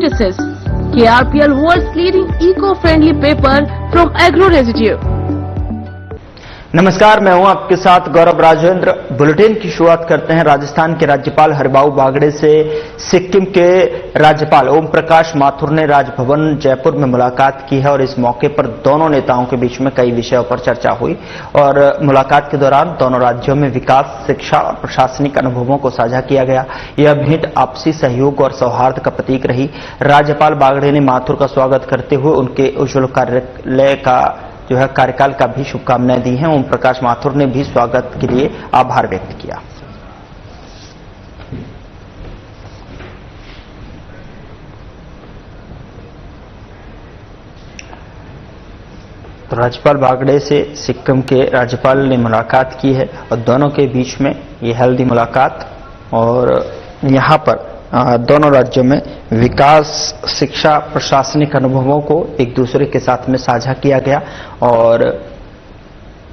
practices. KRPL world's leading eco-friendly paper from agro residue. नमस्कार, मैं हूं आपके साथ गौरव राजेंद्र। बुलेटिन की शुरुआत करते हैं राजस्थान के राज्यपाल हरिभाऊ बागड़े से। सिक्किम के राज्यपाल ओम प्रकाश माथुर ने राजभवन जयपुर में मुलाकात की है और इस मौके पर दोनों नेताओं के बीच में कई विषयों पर चर्चा हुई और मुलाकात के दौरान दोनों राज्यों में विकास, शिक्षा और प्रशासनिक अनुभवों को साझा किया गया। यह भेंट आपसी सहयोग और सौहार्द का प्रतीक रही। राज्यपाल बागड़े ने माथुर का स्वागत करते हुए उनके उज्ज्वल कार्यालय का कार्यकाल का भी शुभकामनाएं दी हैं। ओम प्रकाश माथुर ने भी स्वागत के लिए आभार व्यक्त किया। तो राज्यपाल बागड़े से सिक्किम के राज्यपाल ने मुलाकात की है और दोनों के बीच में ये हेल्दी मुलाकात और यहां पर दोनों राज्यों में विकास, शिक्षा, प्रशासनिक अनुभवों को एक दूसरे के साथ में साझा किया गया और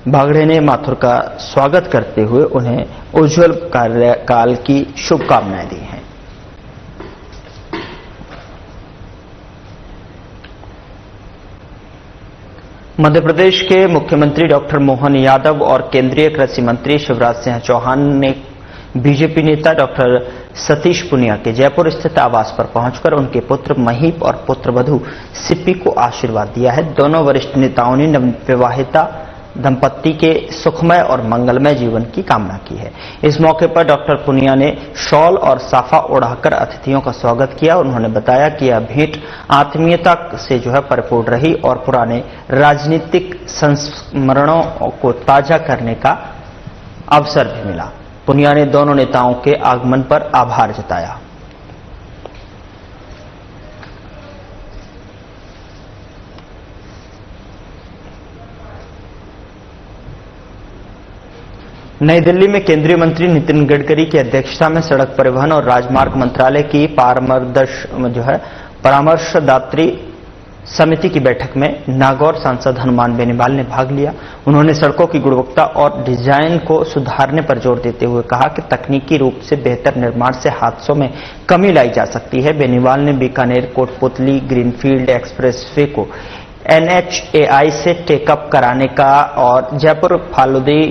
बागड़े ने माथुर का स्वागत करते हुए उन्हें उज्ज्वल कार्यकाल की शुभकामनाएं दी हैं। मध्य प्रदेश के मुख्यमंत्री डॉक्टर मोहन यादव और केंद्रीय कृषि मंत्री शिवराज सिंह चौहान ने बीजेपी नेता डॉक्टर सतीश पुनिया के जयपुर स्थित आवास पर पहुंचकर उनके पुत्र महीप और पुत्रवधू सिप्पी को आशीर्वाद दिया है। दोनों वरिष्ठ नेताओं ने नवविवाहिता दंपत्ति के सुखमय और मंगलमय जीवन की कामना की है। इस मौके पर डॉक्टर पुनिया ने शॉल और साफा ओढ़ाकर अतिथियों का स्वागत किया। उन्होंने बताया कि यह भेंट आत्मीयता से परिपूर्ण रही और पुराने राजनीतिक संस्मरणों को ताजा करने का अवसर भी मिला। पुनिया ने दोनों नेताओं के आगमन पर आभार जताया। नई दिल्ली में केंद्रीय मंत्री नितिन गडकरी की अध्यक्षता में सड़क परिवहन और राजमार्ग मंत्रालय की परामर्शदात्री समिति की बैठक में नागौर सांसद हनुमान बेनीवाल ने भाग लिया। उन्होंने सड़कों की गुणवत्ता और डिजाइन को सुधारने पर जोर देते हुए कहा कि तकनीकी रूप से बेहतर निर्माण से हादसों में कमी लाई जा सकती है। बेनीवाल ने बीकानेर कोटपुतली ग्रीनफील्ड एक्सप्रेसवे को NHAI से टेकअप कराने का और जयपुर फालुदी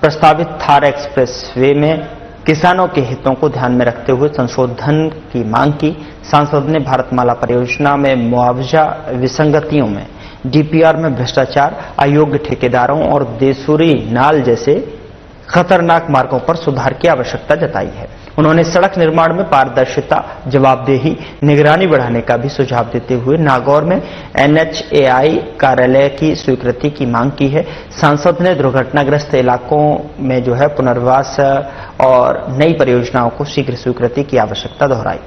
प्रस्तावित थार एक्सप्रेसवे में किसानों के हितों को ध्यान में रखते हुए संशोधन की मांग की। सांसद ने भारतमाला परियोजना में मुआवजा विसंगतियों में DPR में भ्रष्टाचार, अयोग्य ठेकेदारों और देसूरी नाल जैसे खतरनाक मार्गों पर सुधार की आवश्यकता जताई है। उन्होंने सड़क निर्माण में पारदर्शिता, जवाबदेही, निगरानी बढ़ाने का भी सुझाव देते हुए नागौर में NHAI कार्यालय की स्वीकृति की मांग की है। सांसद ने दुर्घटनाग्रस्त इलाकों में पुनर्वास और नई परियोजनाओं को शीघ्र स्वीकृति की आवश्यकता दोहराई।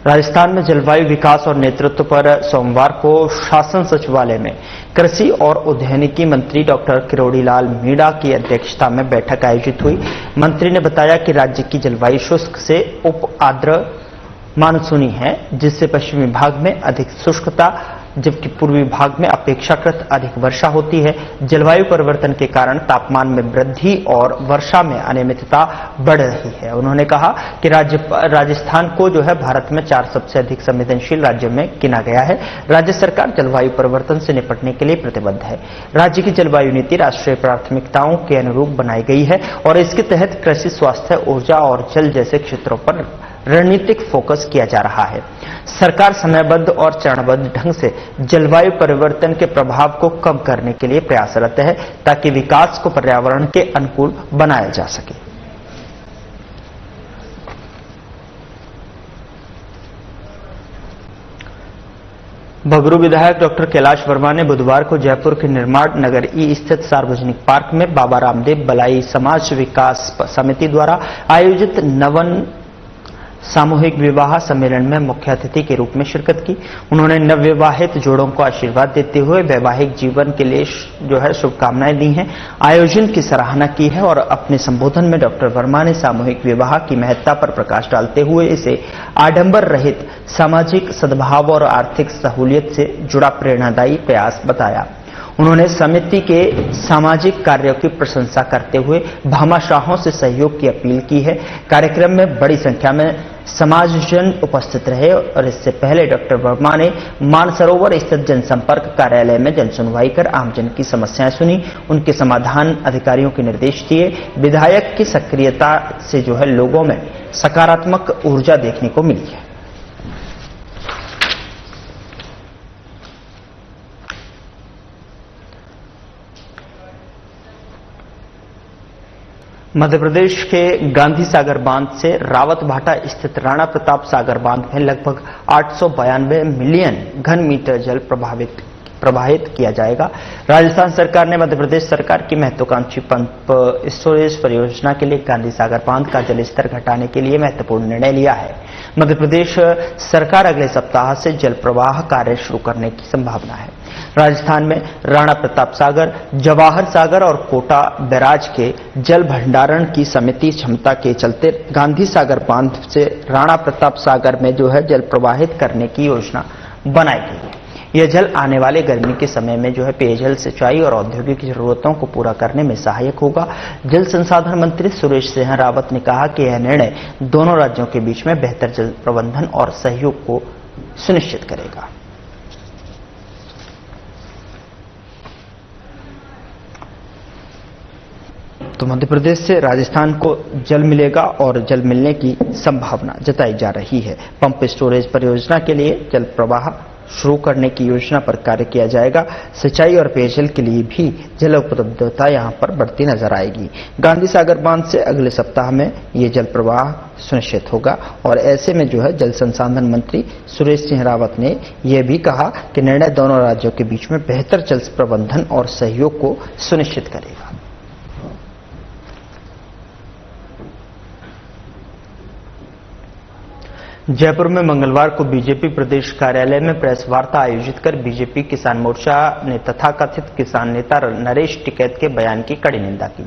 राजस्थान में जलवायु विकास और नेतृत्व पर सोमवार को शासन सचिवालय में कृषि और उद्यानिकी मंत्री डॉक्टर किरोड़ीलाल मीणा की अध्यक्षता में बैठक आयोजित हुई। मंत्री ने बताया कि राज्य की जलवायु शुष्क से उप आर्द्र मानसूनी है, जिससे पश्चिमी भाग में अधिक शुष्कता जबकि पूर्वी भाग में अपेक्षाकृत अधिक वर्षा होती है। जलवायु परिवर्तन के कारण तापमान में वृद्धि और वर्षा में अनियमितता बढ़ रही है। उन्होंने कहा कि राजस्थान को भारत में 4 सबसे अधिक संवेदनशील राज्यों में गिना गया है। राज्य सरकार जलवायु परिवर्तन से निपटने के लिए प्रतिबद्ध है। राज्य की जलवायु नीति राष्ट्रीय प्राथमिकताओं के अनुरूप बनाई गई है और इसके तहत कृषि, स्वास्थ्य, ऊर्जा और जल जैसे क्षेत्रों पर रणनीतिक फोकस किया जा रहा है। सरकार समयबद्ध और चरणबद्ध ढंग से जलवायु परिवर्तन के प्रभाव को कम करने के लिए प्रयासरत है ताकि विकास को पर्यावरण के अनुकूल बनाया जा सके। बगरू विधायक डॉक्टर कैलाश वर्मा ने बुधवार को जयपुर के निर्माण नगर ई स्थित सार्वजनिक पार्क में बाबा रामदेव बलाई समाज विकास समिति द्वारा आयोजित नवन सामूहिक विवाह सम्मेलन में मुख्य अतिथि के रूप में शिरकत की। उन्होंने नवविवाहित जोड़ों को आशीर्वाद देते हुए वैवाहिक जीवन के लिए शुभकामनाएं दी हैं, आयोजन की सराहना की है और अपने संबोधन में डॉक्टर वर्मा ने सामूहिक विवाह की महत्ता पर प्रकाश डालते हुए इसे आडंबर रहित सामाजिक सद्भाव और आर्थिक सहूलियत से जुड़ा प्रेरणादायी प्रयास बताया। उन्होंने समिति के सामाजिक कार्यों की प्रशंसा करते हुए भामाशाहों से सहयोग की अपील की है। कार्यक्रम में बड़ी संख्या में समाजजन उपस्थित रहे और इससे पहले डॉक्टर वर्मा ने मानसरोवर स्थित जनसंपर्क कार्यालय में जनसुनवाई कर आमजन की समस्याएं सुनी, उनके समाधान अधिकारियों के निर्देश दिए। विधायक की सक्रियता से जो है लोगों में सकारात्मक ऊर्जा देखने को मिली है। मध्य प्रदेश के गांधी सागर बांध से रावत भाटा स्थित राणा प्रताप सागर बांध में लगभग 892 मिलियन घन मीटर जल प्रवाहित किया जाएगा। राजस्थान सरकार ने मध्य प्रदेश सरकार की महत्वाकांक्षी पंप स्टोरेज परियोजना के लिए गांधी सागर बांध का जल स्तर घटाने के लिए महत्वपूर्ण निर्णय लिया है। मध्य प्रदेश सरकार अगले सप्ताह से जल प्रवाह कार्य शुरू करने की संभावना है। राजस्थान में राणा प्रताप सागर, जवाहर सागर और कोटा बैराज के जल भंडारण की समिति क्षमता के चलते गांधी सागर बांध से राणा प्रताप सागर में जो है जल प्रवाहित करने की योजना बनाई गई है। यह जल आने वाले गर्मी के समय में जो है पेयजल, सिंचाई और औद्योगिक जरूरतों को पूरा करने में सहायक होगा। जल संसाधन मंत्री सुरेश सिंह रावत ने कहा कि यह निर्णय दोनों राज्यों के बीच में बेहतर जल प्रबंधन और सहयोग को सुनिश्चित करेगा। तो मध्य प्रदेश से राजस्थान को जल मिलेगा और जल मिलने की संभावना जताई जा रही है। पंप स्टोरेज परियोजना के लिए जल प्रवाह शुरू करने की योजना पर कार्य किया जाएगा। सिंचाई और पेयजल के लिए भी जल उपलब्धता यहां पर बढ़ती नजर आएगी। गांधी सागर बांध से अगले सप्ताह में ये जल प्रवाह सुनिश्चित होगा और ऐसे में जो है जल संसाधन मंत्री सुरेश सिंह रावत ने यह भी कहा कि निर्णय दोनों राज्यों के बीच में बेहतर जल प्रबंधन और सहयोग को सुनिश्चित करेगा। जयपुर में मंगलवार को बीजेपी प्रदेश कार्यालय में प्रेस वार्ता आयोजित कर बीजेपी किसान मोर्चा ने तथाकथित किसान नेता नरेश टिकैत के बयान की कड़ी निंदा की।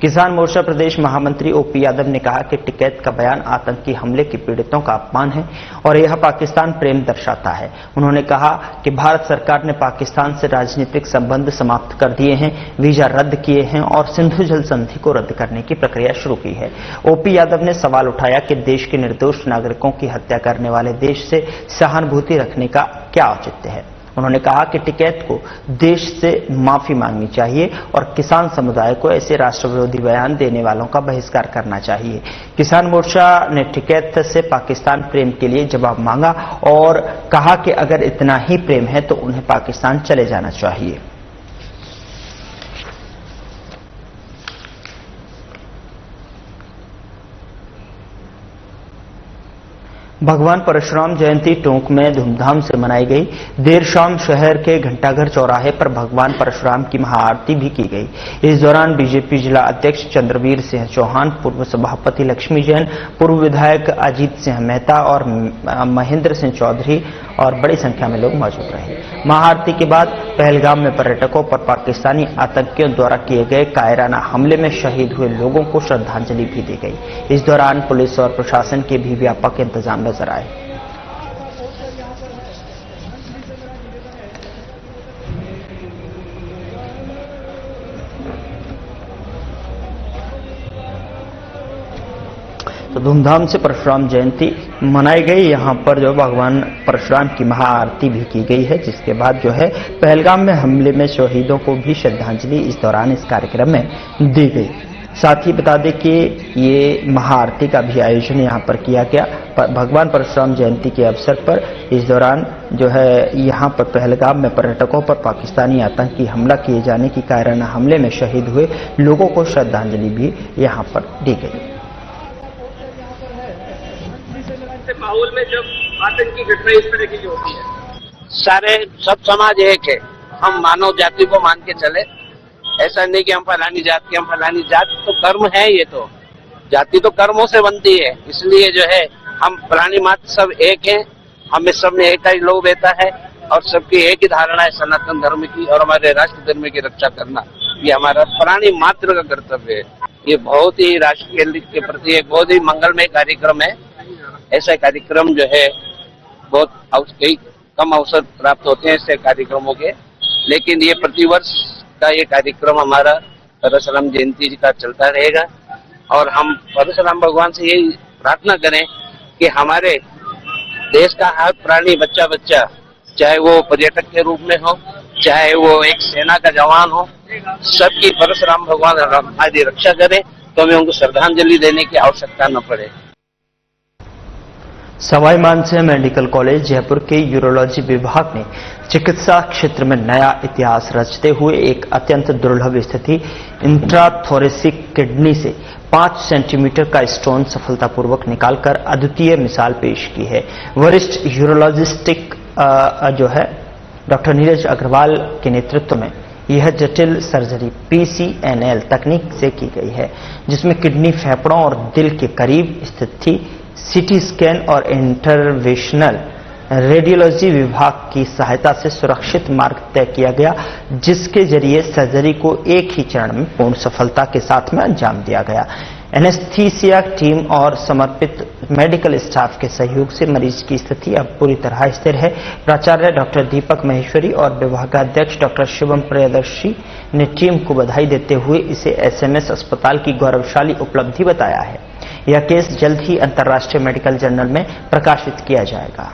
किसान मोर्चा प्रदेश महामंत्री ओपी यादव ने कहा कि टिकैत का बयान आतंकी हमले के पीड़ितों का अपमान है और यह पाकिस्तान प्रेम दर्शाता है। उन्होंने कहा कि भारत सरकार ने पाकिस्तान से राजनीतिक संबंध समाप्त कर दिए हैं, वीजा रद्द किए हैं और सिंधु जल संधि को रद्द करने की प्रक्रिया शुरू की है। ओपी यादव ने सवाल उठाया कि देश के निर्दोष नागरिकों की हत्या करने वाले देश से सहानुभूति रखने का क्या औचित्य है। उन्होंने कहा कि टिकैत को देश से माफी मांगनी चाहिए और किसान समुदाय को ऐसे राष्ट्रविरोधी बयान देने वालों का बहिष्कार करना चाहिए। किसान मोर्चा ने टिकैत से पाकिस्तान प्रेम के लिए जवाब मांगा और कहा कि अगर इतना ही प्रेम है तो उन्हें पाकिस्तान चले जाना चाहिए। भगवान परशुराम जयंती टोंक में धूमधाम से मनाई गई। देर शाम शहर के घंटाघर चौराहे पर भगवान परशुराम की महाआरती भी की गई। इस दौरान बीजेपी जिला अध्यक्ष चंद्रवीर सिंह चौहान, पूर्व सभापति लक्ष्मी जैन, पूर्व विधायक अजीत सिंह मेहता और महेंद्र सिंह चौधरी और बड़ी संख्या में लोग मौजूद रहे। महाआरती के बाद पहलगाम में पर्यटकों पर पाकिस्तानी आतंकियों द्वारा किए गए कायराना हमले में शहीद हुए लोगों को श्रद्धांजलि भी दी गई। इस दौरान पुलिस और प्रशासन के भी व्यापक इंतजाम नजर आए। तो धूमधाम से परशुराम जयंती मनाई गई। यहाँ पर जो भगवान परशुराम की महाआरती भी की गई है, जिसके बाद जो है पहलगाम में हमले में शहीदों को भी श्रद्धांजलि इस दौरान इस कार्यक्रम में दी गई। साथ ही बता दें कि ये महाआरती का भी आयोजन यहाँ पर किया गया भगवान परशुराम जयंती के अवसर पर। इस दौरान जो है यहाँ पर पहलगाम में पर्यटकों पर पाकिस्तानी आतंकी हमला किए जाने की कायराना हमले में शहीद हुए लोगों को श्रद्धांजलि भी यहाँ पर दी गई। माहौल में जब आतंकी घटना इस तरह की जो होती है, सब समाज एक है। हम मानव जाति को मान के चले। ऐसा नहीं कि हम फलानी जात के, हम फलानी जात तो कर्म है। ये तो जाति तो कर्मों से बनती है। इसलिए जो है हम प्राणी मात्र सब एक हैं। हमें सब में एक ही लोग रहता है और सबकी एक ही धारणा है सनातन धर्म की और हमारे राष्ट्र धर्म की रक्षा करना। ये हमारा प्राणी मात्र का कर्तव्य है। ये बहुत ही राष्ट्र के प्रति एक बहुत ही मंगलमय कार्यक्रम है। ऐसा कार्यक्रम जो है बहुत कई कम अवसर प्राप्त होते हैं ऐसे कार्यक्रमों के। लेकिन ये प्रतिवर्ष का ये कार्यक्रम हमारा परशुराम जयंती का चलता रहेगा और हम परशुराम भगवान से यही प्रार्थना करें कि हमारे देश का हर प्राणी बच्चा बच्चा, चाहे वो पर्यटक के रूप में हो, चाहे वो एक सेना का जवान हो, सबकी परशुराम भगवान हमारी रक्षा करें तो हमें उनको श्रद्धांजलि देने की आवश्यकता न पड़े। सवाई मानसिंह मेडिकल कॉलेज जयपुर के यूरोलॉजी विभाग ने चिकित्सा क्षेत्र में नया इतिहास रचते हुए एक अत्यंत दुर्लभ स्थिति इंट्राथोरेसिक किडनी से 5 सेंटीमीटर का स्टोन सफलतापूर्वक निकालकर अद्वितीय मिसाल पेश की है। वरिष्ठ यूरोलॉजिस्टिक जो है डॉक्टर नीरज अग्रवाल के नेतृत्व में यह जटिल सर्जरी PCNL तकनीक से की गई है, जिसमें किडनी फेफड़ों और दिल के करीब स्थित थी। CT स्कैन और इंटरवेंशनल रेडियोलॉजी विभाग की सहायता से सुरक्षित मार्ग तय किया गया, जिसके जरिए सर्जरी को एक ही चरण में पूर्ण सफलता के साथ में अंजाम दिया गया। एनेस्थीसिया टीम और समर्पित मेडिकल स्टाफ के सहयोग से मरीज की स्थिति अब पूरी तरह स्थिर है। प्राचार्य डॉक्टर दीपक महेश्वरी और विभागाध्यक्ष डॉक्टर शिवम प्रियदर्शी ने टीम को बधाई देते हुए इसे SMS अस्पताल की गौरवशाली उपलब्धि बताया है। यह केस जल्द ही अंतर्राष्ट्रीय मेडिकल जर्नल में प्रकाशित किया जाएगा।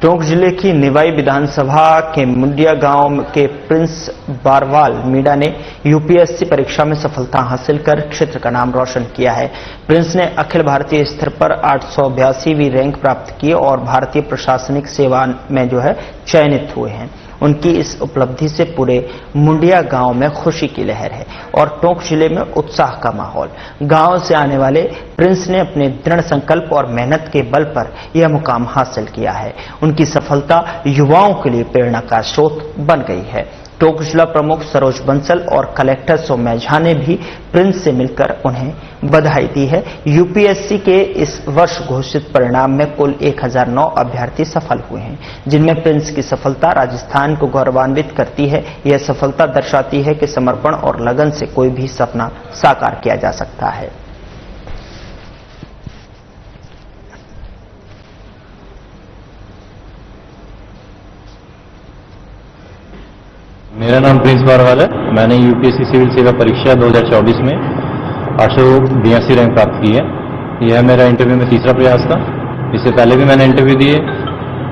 टोंक जिले की निवाई विधानसभा के मुंडिया गांव के प्रिंस बारवाल मीणा ने UPSC परीक्षा में सफलता हासिल कर क्षेत्र का नाम रोशन किया है। प्रिंस ने अखिल भारतीय स्तर पर 882वीं रैंक प्राप्त की और भारतीय प्रशासनिक सेवा में जो है चयनित हुए हैं। उनकी इस उपलब्धि से पूरे मुंडिया गांव में खुशी की लहर है और टोंक जिले में उत्साह का माहौल। गांव से आने वाले प्रिंस ने अपने दृढ़ संकल्प और मेहनत के बल पर यह मुकाम हासिल किया है। उनकी सफलता युवाओं के लिए प्रेरणा का स्रोत बन गई है। टोंक जिला प्रमुख सरोज बंसल और कलेक्टर सौम्या झा ने भी प्रिंस से मिलकर उन्हें बधाई दी है। UPSC के इस वर्ष घोषित परिणाम में कुल 1009 अभ्यर्थी सफल हुए हैं, जिनमें प्रिंस की सफलता राजस्थान को गौरवान्वित करती है। यह सफलता दर्शाती है कि समर्पण और लगन से कोई भी सपना साकार किया जा सकता है। मेरा नाम प्रिंस बारवाल है। मैंने UPSC सिविल सेवा परीक्षा 2024 में 882 रैंक प्राप्त की है। यह मेरा इंटरव्यू में तीसरा प्रयास था। इससे पहले भी मैंने इंटरव्यू दिए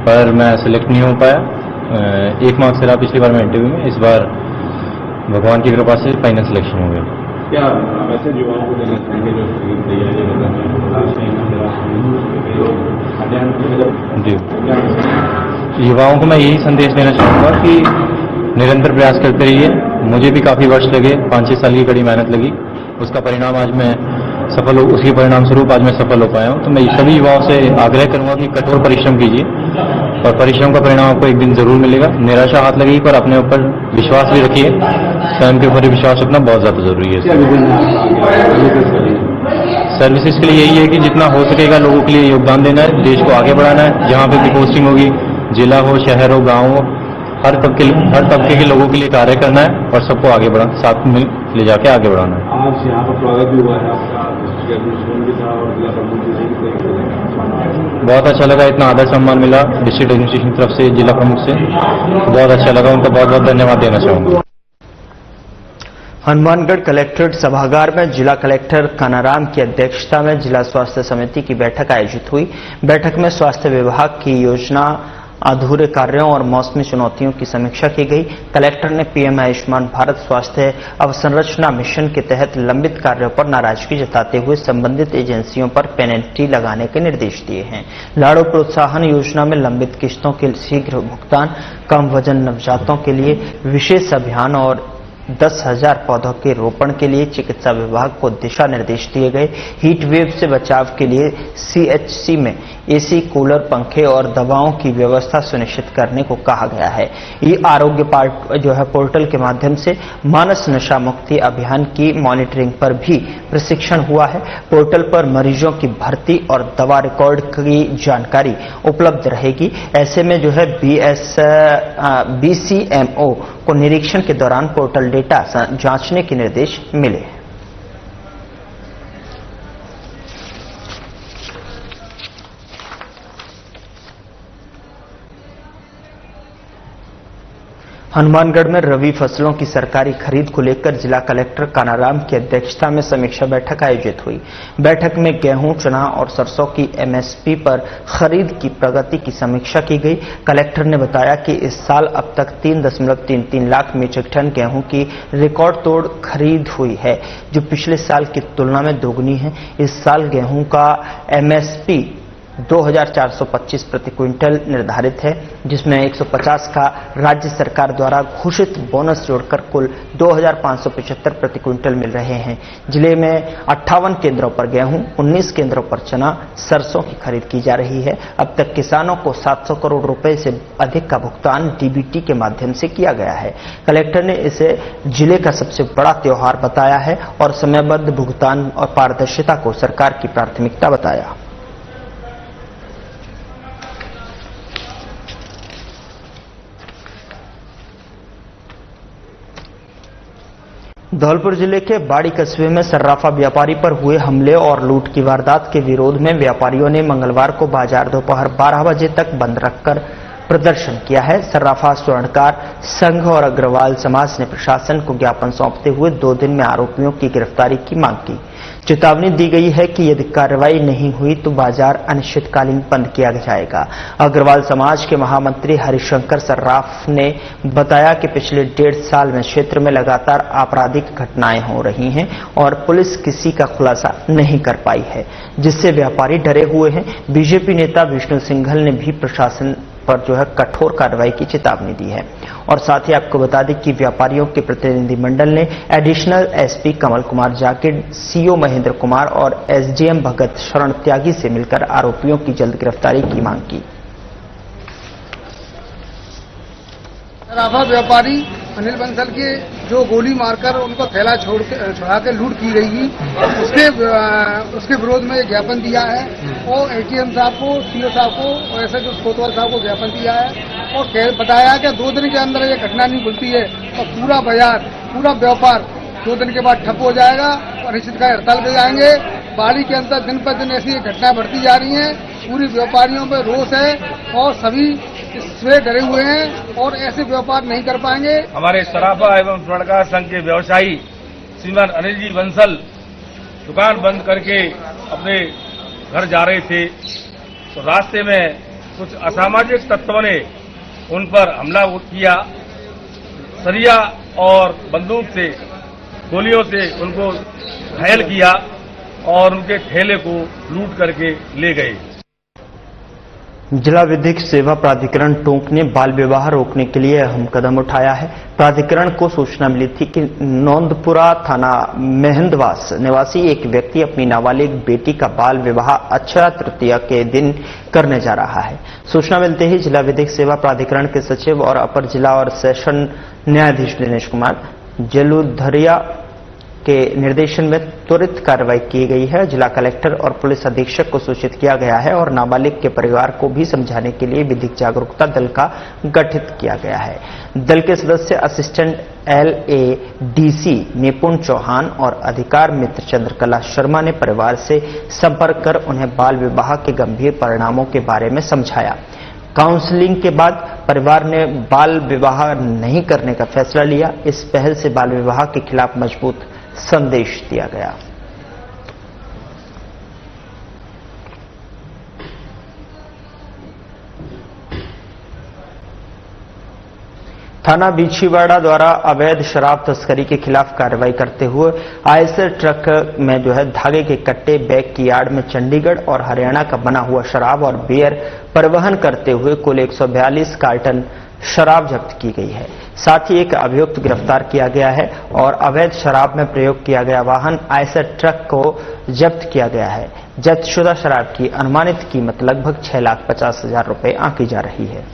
पर मैं सिलेक्ट नहीं हो पाया। 1 मार्क्स से रहा पिछली बार मैं इंटरव्यू में। इस बार भगवान की कृपा से फाइनल सिलेक्शन हो गया। क्या वैसे युवाओं को देना चाहेंगे जो तैयारी जी, युवाओं को मैं यही संदेश देना चाहूँगा कि निरंतर प्रयास करते रहिए। मुझे भी काफी वर्ष लगे, 5-6 साल की कड़ी मेहनत लगी। उसका परिणाम आज मैं सफल हो, उसके परिणाम स्वरूप आज मैं सफल हो पाया हूँ। तो मैं सभी युवाओं से आग्रह करूंगा कि कठोर परिश्रम कीजिए और परिश्रम का परिणाम आपको एक दिन जरूर मिलेगा। निराशा हाथ लगेगी पर अपने ऊपर विश्वास भी रखिए। स्वयं के ऊपर विश्वास रखना बहुत ज्यादा जरूरी है। सर्विसेज के लिए यही है कि जितना हो सकेगा लोगों के लिए योगदान देना है, देश को आगे बढ़ाना है। जहाँ पे भी पोस्टिंग होगी, जिला हो, शहर हो, गाँव हो, हर तबके के लोगों के लिए कार्य करना है और सबको आगे बढ़ाना, साथ में ले जाके आगे बढ़ाना है। आज यहाँ पर स्वागत भी हुआ है आपका, भी था और जिला प्रमुख जी। बहुत अच्छा लगा, इतना आदर सम्मान मिला डिस्ट्रिक्ट एडमिनिस्ट्रेशन की तरफ से, जिला प्रमुख से। बहुत अच्छा लगा, उनका बहुत बहुत धन्यवाद देना चाहूंगा। हनुमानगढ़ कलेक्ट्रेट सभागार में जिला कलेक्टर कानाराम की अध्यक्षता में जिला स्वास्थ्य समिति की बैठक आयोजित हुई। बैठक में स्वास्थ्य विभाग की योजना, अधूरे कार्यों और मौसमी चुनौतियों की समीक्षा की गई। कलेक्टर ने PM आयुष्मान भारत स्वास्थ्य अवसंरचना मिशन के तहत लंबित कार्यों पर नाराजगी जताते हुए संबंधित एजेंसियों पर पेनल्टी लगाने के निर्देश दिए हैं। लाड़ू प्रोत्साहन योजना में लंबित किस्तों के शीघ्र भुगतान, कम वजन नवजातों के लिए विशेष अभियान और 10,000 पौधों के रोपण के लिए चिकित्सा विभाग को दिशा निर्देश दिए गए। हीट वेव से बचाव के लिए CHC में AC, कूलर, पंखे और दवाओं की व्यवस्था सुनिश्चित करने को कहा गया है। ये आरोग्य पोर्टल के माध्यम से मानस नशा मुक्ति अभियान की मॉनिटरिंग पर भी प्रशिक्षण हुआ है। पोर्टल पर मरीजों की भर्ती और दवा रिकॉर्ड की जानकारी उपलब्ध रहेगी। ऐसे में BCMO को निरीक्षण के दौरान पोर्टल डेटा जांचने के निर्देश मिले। हनुमानगढ़ में रबी फसलों की सरकारी खरीद को लेकर जिला कलेक्टर कानाराम की अध्यक्षता में समीक्षा बैठक आयोजित हुई। बैठक में गेहूं, चना और सरसों की एमएसपी पर खरीद की प्रगति की समीक्षा की गई। कलेक्टर ने बताया कि इस साल अब तक 3.33 लाख मीट्रिक टन गेहूं की रिकॉर्ड तोड़ खरीद हुई है, जो पिछले साल की तुलना में दोगुनी है। इस साल गेहूं का एमएसपी 2425 प्रति क्विंटल निर्धारित है, जिसमें 150 का राज्य सरकार द्वारा घोषित बोनस जोड़कर कुल 2575 प्रति क्विंटल मिल रहे हैं। जिले में 58 केंद्रों पर गेहूं, 19 केंद्रों पर चना, सरसों की खरीद की जा रही है। अब तक किसानों को 700 करोड़ रुपए से अधिक का भुगतान डीबीटी के माध्यम से किया गया है। कलेक्टर ने इसे जिले का सबसे बड़ा त्योहार बताया है और समयबद्ध भुगतान और पारदर्शिता को सरकार की प्राथमिकता बताया। धौलपुर जिले के बाड़ी कस्बे में सर्राफा व्यापारी पर हुए हमले और लूट की वारदात के विरोध में व्यापारियों ने मंगलवार को बाजार दोपहर 12 बजे तक बंद रखकर प्रदर्शन किया है। सर्राफा स्वर्णकार संघ और अग्रवाल समाज ने प्रशासन को ज्ञापन सौंपते हुए 2 दिन में आरोपियों की गिरफ्तारी की मांग की। चेतावनी दी गई है कि यदि कार्रवाई नहीं हुई तो बाजार अनिश्चितकालीन बंद किया जाएगा। अग्रवाल समाज के महामंत्री हरिशंकर सर्राफ ने बताया कि पिछले 1.5 साल में क्षेत्र में लगातार आपराधिक घटनाएं हो रही हैं और पुलिस किसी का खुलासा नहीं कर पाई है, जिससे व्यापारी डरे हुए हैं। बीजेपी नेता विष्णु सिंघल ने भी प्रशासन पर कठोर कार्रवाई की चेतावनी दी है। और साथ ही आपको बता दें कि व्यापारियों के प्रतिनिधिमंडल ने additional SP Kamal Kumar Zakir, CO Mahendra Kumar और एसडीएम भगत शरण त्यागी से मिलकर आरोपियों की जल्द गिरफ्तारी की मांग की। सर्राफा व्यापारी अनिल बंसल के जो गोली मारकर उनको थैला छोड़ा के लूट की गई थी, उसके विरोध में ज्ञापन दिया है और एटीएम साहब को, सीओ साहब को और ऐसे जो कोतवाल साहब को ज्ञापन दिया है और बताया कि 2 दिन के अंदर ये घटना नहीं खुलती है और पूरा बाजार, पूरा व्यापार 2 दिन के बाद ठप हो जाएगा और अनिश्चितकाल हड़ताल पे जाएंगे। बाड़ी के अंदर दिन पर दिन ऐसी घटनाएं बढ़ती जा रही हैं। पूरी व्यापारियों में रोष है और सभी इससे डरे हुए हैं और ऐसे व्यापार नहीं कर पाएंगे। हमारे सर्राफा एवं स्वर्णकार संघ के व्यवसायी श्रीमान अनिल जी बंसल दुकान बंद करके अपने घर जा रहे थे, तो रास्ते में कुछ असामाजिक तत्वों ने उन पर हमला किया। सरिया और बंदूक से, गोलियों से उनको घायल किया और उनके ठेले को लूट करके ले गए। जिला विधिक सेवा प्राधिकरण टोंक ने बाल विवाह रोकने के लिए अहम कदम उठाया है। प्राधिकरण को सूचना मिली थी कि नौंदपुरा थाना मेहंदवास निवासी एक व्यक्ति अपनी नाबालिग बेटी का बाल विवाह अक्षय तृतीया के दिन करने जा रहा है। सूचना मिलते ही जिला विधिक सेवा प्राधिकरण के सचिव और अपर जिला और सेशन न्यायाधीश दिनेश कुमार जेलुधरिया के निर्देशन में त्वरित कार्रवाई की गई है। जिला कलेक्टर और पुलिस अधीक्षक को सूचित किया गया है और नाबालिग के परिवार को भी समझाने के लिए विधिक जागरूकता दल का गठित किया गया है। दल के सदस्य असिस्टेंट LADC निपुण चौहान और अधिकार मित्र चंद्रकला शर्मा ने परिवार से संपर्क कर उन्हें बाल विवाह के गंभीर परिणामों के बारे में समझाया। काउंसलिंग के बाद परिवार ने बाल विवाह नहीं करने का फैसला लिया। इस पहल से बाल विवाह के खिलाफ मजबूत संदेश दिया गया। थाना बिछीवाड़ा द्वारा अवैध शराब तस्करी के खिलाफ कार्रवाई करते हुए आयसर ट्रक में धागे के कट्टे बैग की आड़ में चंडीगढ़ और हरियाणा का बना हुआ शराब और बियर परिवहन करते हुए कुल 142 कार्टन शराब जब्त की गई है। साथ ही एक अभियुक्त गिरफ्तार किया गया है और अवैध शराब में प्रयोग किया गया वाहन आयसर ट्रक को जब्त किया गया है। जब्तशुदा शराब की अनुमानित कीमत लगभग 6,50,000 रुपए आंकी जा रही है।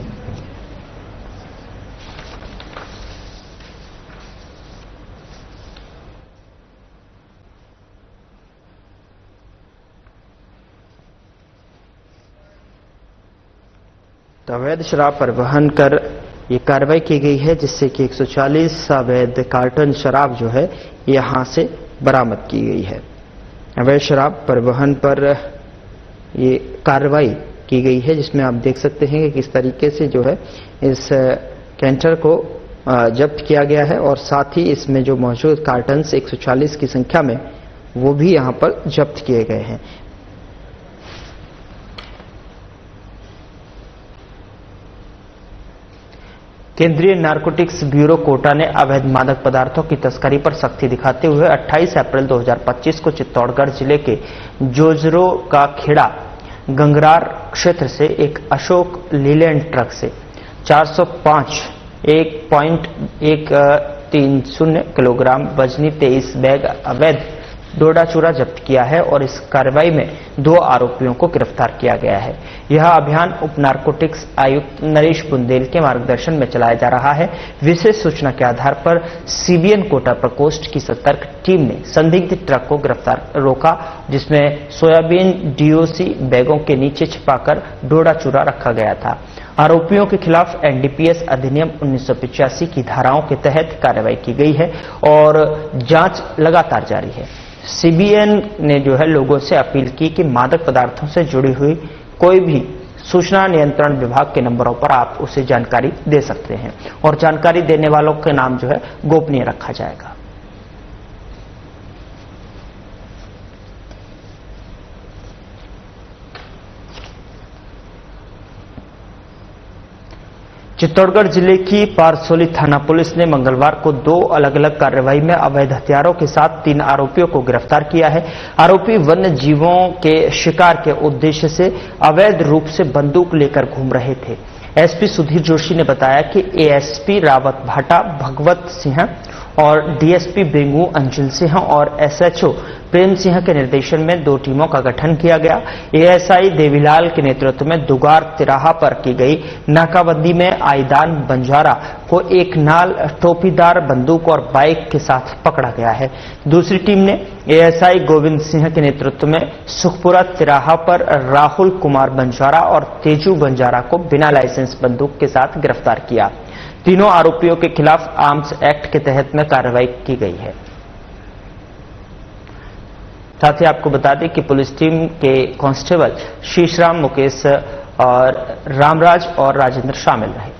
अवैध शराब परिवहन कर ये कार्रवाई की गई है, जिससे कि 140 अवैध कार्टन शराब यहां से बरामद की गई है। अवैध शराब परिवहन पर ये कार्रवाई की गई है, जिसमें आप देख सकते हैं कि किस तरीके से इस कैंटर को जब्त किया गया है और साथ ही इसमें जो मौजूद कार्टन्स 140 की संख्या में वो भी यहां पर जब्त किए गए हैं। केंद्रीय नारकोटिक्स ब्यूरो कोटा ने अवैध मादक पदार्थों की तस्करी पर सख्ती दिखाते हुए 28 अप्रैल 2025 को चित्तौड़गढ़ जिले के जोजरो का खेड़ा गंगरार क्षेत्र से एक अशोक लीलैंड ट्रक से 405 1.130 किलोग्राम वजनी 23 बैग अवैध डोडा चूरा जब्त किया है और इस कार्रवाई में 2 आरोपियों को गिरफ्तार किया गया है। यह अभियान उप नारकोटिक्स आयुक्त नरेश बुंदेल के मार्गदर्शन में चलाया जा रहा है। विशेष सूचना के आधार पर सीबीएन कोटा प्रकोष्ठ की सतर्क टीम ने संदिग्ध ट्रक को रोका, जिसमें सोयाबीन डीओसी बैगों के नीचे छिपाकर डोडा चूरा रखा गया था। आरोपियों के खिलाफ एनडीपीएस अधिनियम 1985 की धाराओं के तहत कार्रवाई की गई है और जांच लगातार जारी है। सीबीएन ने लोगों से अपील की कि मादक पदार्थों से जुड़ी हुई कोई भी सूचना नियंत्रण विभाग के नंबरों पर आप उसे जानकारी दे सकते हैं और जानकारी देने वालों के नाम गोपनीय रखा जाएगा। चित्तौड़गढ़ जिले की पारसोली थाना पुलिस ने मंगलवार को 2 अलग अलग कार्रवाई में अवैध हथियारों के साथ 3 आरोपियों को गिरफ्तार किया है। आरोपी वन्य जीवों के शिकार के उद्देश्य से अवैध रूप से बंदूक लेकर घूम रहे थे। एसपी सुधीर जोशी ने बताया कि एएसपी रावत भाटा भगवत सिंह और डीएसपी बेंगू अंजुल सिंह और एसएचओ प्रेम सिंह के निर्देशन में 2 टीमों का गठन किया गया। एएसआई देवीलाल के नेतृत्व में दुगार तिराहा पर की गई नाकाबंदी में आईदान बंजारा को एक नाल टोपीदार बंदूक और बाइक के साथ पकड़ा गया है। दूसरी टीम ने एएसआई गोविंद सिंह के नेतृत्व में सुखपुरा तिराहा पर राहुल कुमार बंजारा और तेजू बंजारा को बिना लाइसेंस बंदूक के साथ गिरफ्तार किया। तीनों आरोपियों के खिलाफ आर्म्स एक्ट के तहत में कार्रवाई की गई है। साथ ही आपको बता दें कि पुलिस टीम के कांस्टेबल शीशराम, मुकेश और रामराज और राजेंद्र शामिल रहे।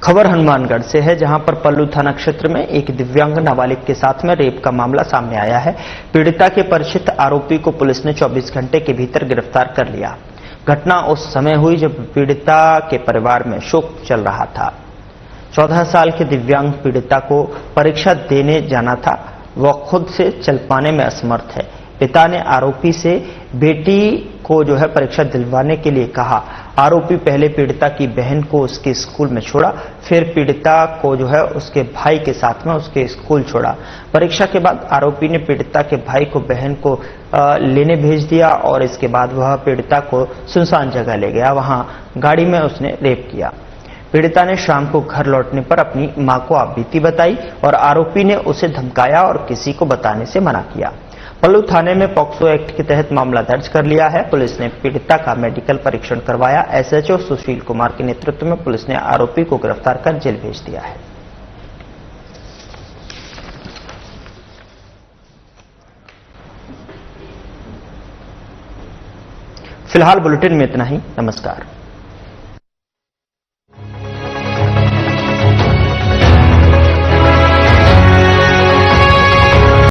खबर हनुमानगढ़ से है, जहां पर पल्लू थाना क्षेत्र में एक दिव्यांग नाबालिग के साथ में रेप का मामला सामने आया है। पीड़िता के परिचित आरोपी को पुलिस ने 24 घंटे के भीतर गिरफ्तार कर लिया। घटना उस समय हुई जब पीड़िता के परिवार में शोक चल रहा था। 14 साल के दिव्यांग पीड़िता को परीक्षा देने जाना था। वह खुद से चल पाने में असमर्थ है। पिता ने आरोपी से बेटी को परीक्षा दिलवाने के लिए कहा। आरोपी पहले पीड़िता की बहन को उसके स्कूल में छोड़ा, फिर पीड़िता को उसके भाई के साथ में उसके स्कूल छोड़ा। परीक्षा के बाद आरोपी ने पीड़िता के भाई को बहन को लेने भेज दिया और इसके बाद वह पीड़िता को सुनसान जगह ले गया। वहां गाड़ी में उसने रेप किया। पीड़िता ने शाम को घर लौटने पर अपनी मां को आपबीती बताई और आरोपी ने उसे धमकाया और किसी को बताने से मना किया। पल्लू थाने में पॉक्सो एक्ट के तहत मामला दर्ज कर लिया है। पुलिस ने पीड़िता का मेडिकल परीक्षण करवाया। एसएचओ सुशील कुमार के नेतृत्व में पुलिस ने आरोपी को गिरफ्तार कर जेल भेज दिया है। फिलहाल बुलेटिन में इतना ही। नमस्कार।